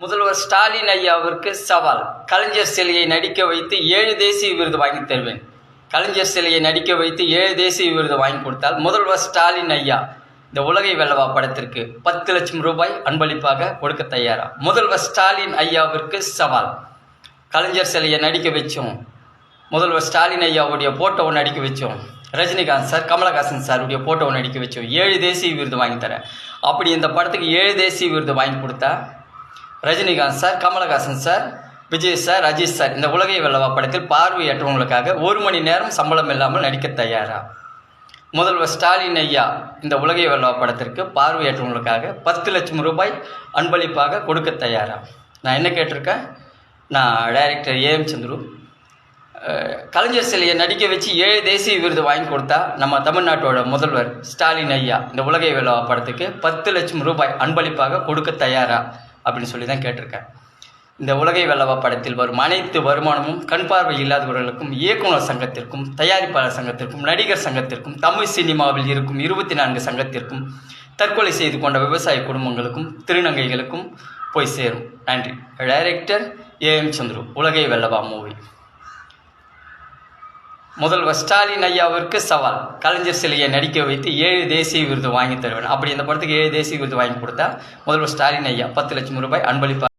முதல்வர் ஸ்டாலின் ஐயாவிற்கு சவால். கலைஞர் சிலையை நடிக்க வைத்து 7 தேசிய விருது வாங்கி தருவேன். கலைஞர் சிலையை நடிக்க வைத்து 7 தேசிய விருது வாங்கி கொடுத்தால் முதல்வர் ஸ்டாலின் ஐயா இந்த உலகை வெல்லவா படத்திற்கு 10 லட்சம் ரூபாய் அன்பளிப்பாக கொடுக்க தயாரா? முதல்வர் ஸ்டாலின் ஐயாவிற்கு சவால். கலைஞர் சிலையை நடிக்க வச்சோம், முதல்வர் ஸ்டாலின் ஐயாவுடைய போட்டோவை நடிக்க வச்சோம், ரஜினிகாந்த் சார், கமலஹாசன் சாருடைய போட்டோவை நடிக்க வச்சோம், 7 தேசிய விருது வாங்கி தரேன். அப்படி இந்த படத்துக்கு 7 தேசிய விருது வாங்கி கொடுத்தா Rajinikanth sir, Kamal Haasan sir, Vijay sir, Ajith sir இந்த உலகை வெல்லவா படத்தில் பார்வையற்றவங்களுக்காக 1 மணி நேரம் சம்பளம் இல்லாமல் நடிக்க தயாரா? முதல்வர் ஸ்டாலின் ஐயா இந்த உலகை வெல்லவா படத்திற்கு பார்வையற்றவங்களுக்காக 10 லட்சம் ரூபாய் அன்பளிப்பாக கொடுக்க தயாரா? நான் என்ன கேட்டிருக்கேன், நான் டைரக்டர் ஏஎம் சந்துரு கலைஞர் சிலையை நடிக்க வச்சு 7 தேசிய விருது வாங்கி கொடுத்தா நம்ம தமிழ்நாட்டோட முதல்வர் ஸ்டாலின் ஐயா இந்த உலகை வெல்லவா படத்துக்கு 10 லட்சம் ரூபாய் அன்பளிப்பாக கொடுக்க தயாரா அப்படின்னு சொல்லி தான் கேட்டிருக்கேன். இந்த உலகை வெல்லவா படத்தில் வரும் அனைத்து வருமானமும் கண் பார்வை இல்லாதவர்களுக்கும், இயக்குனர் சங்கத்திற்கும், தயாரிப்பாளர் சங்கத்திற்கும், நடிகர் சங்கத்திற்கும், தமிழ் சினிமாவில் இருக்கும் 24 சங்கத்திற்கும், தற்கொலை செய்து கொண்ட விவசாய குடும்பங்களுக்கும், திருநங்கைகளுக்கும் போய் சேரும். நன்றி. டைரக்டர் ஏஎம் சந்துரு, உலகை வெல்லவா மூவி. முதல்வர் ஸ்டாலின் ஐயாவிற்கு சவால். கலைஞர் சிலையை நடிக்க வைத்து 7 தேசிய விருது வாங்கி தருவேன். அப்படி இந்த படத்துக்கு 7 தேசிய விருது வாங்கி கொடுத்தா முதல்வர் ஸ்டாலின் ஐயா 10 லட்சம் ரூபாய் அன்பளிப்பாக